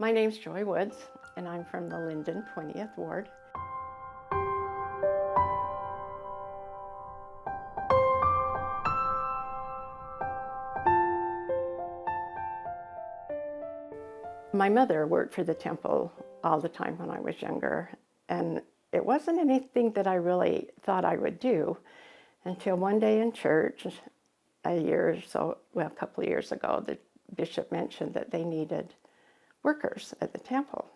My name's Joy Woods, and I'm from the Lindon 20th Ward. My mother worked for the temple all the time when I was younger, and it wasn't anything that I really thought I would do until one day in church, a couple of years ago, the bishop mentioned that they needed workers at the temple.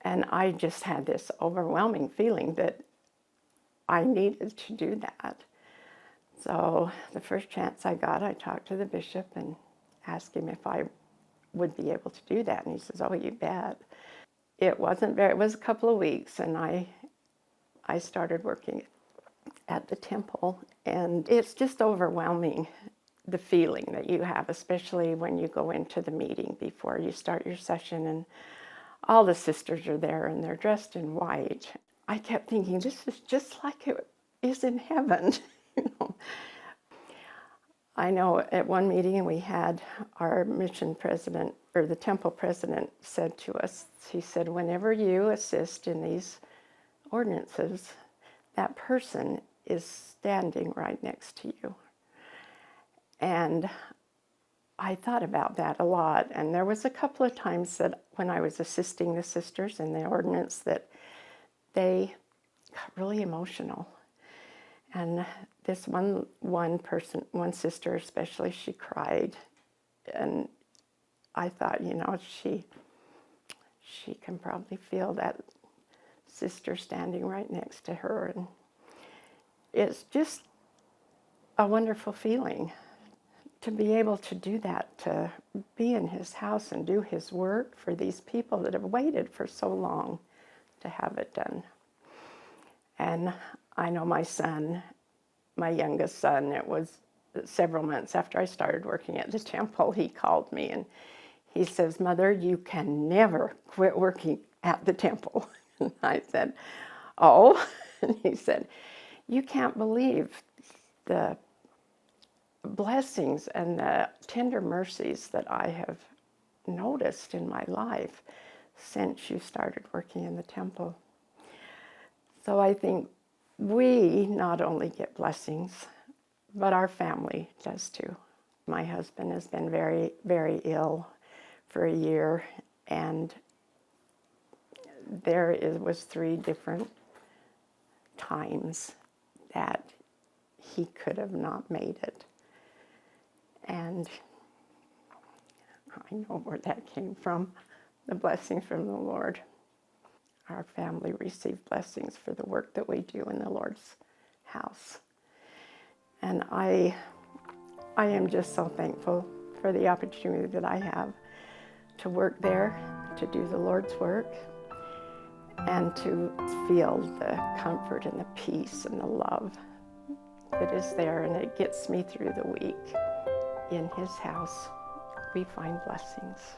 And I just had this overwhelming feeling that I needed to do that. So the first chance I got, I talked to the bishop and asked him if I would be able to do that. And he says, "Oh, you bet." It was a couple of weeks, and I started working at the temple. And it's just overwhelming, the feeling that you have, especially when you go into the meeting before you start your session and all the sisters are there and they're dressed in white. I kept thinking, this is just like it is in heaven. you know. I know at one meeting we had our mission president, or the temple president, said to us, he said, "Whenever you assist in these ordinances, that person is standing right next to you." And I thought about that a lot, and there was a couple of times that when I was assisting the sisters in the ordinance that they got really emotional. And this one sister especially, she cried, and I thought, she can probably feel that sister standing right next to her, and it's just a wonderful feeling to be able to do that, to be in his house and do his work for these people that have waited for so long to have it done. And I know my youngest son, it was several months after I started working at the temple, he called me and he says, "Mother, you can never quit working at the temple." And I said, "Oh," and he said, "You can't believe the blessings and the tender mercies that I have noticed in my life since you started working in the temple." So I think we not only get blessings, but our family does too. My husband has been very, very ill for a year, and was 3 different times that he could have not made it. And I know where that came from, the blessings from the Lord. Our family received blessings for the work that we do in the Lord's house. And I am just so thankful for the opportunity that I have to work there, to do the Lord's work, and to feel the comfort and the peace and the love that is there, and it gets me through the week. In his house, we find blessings.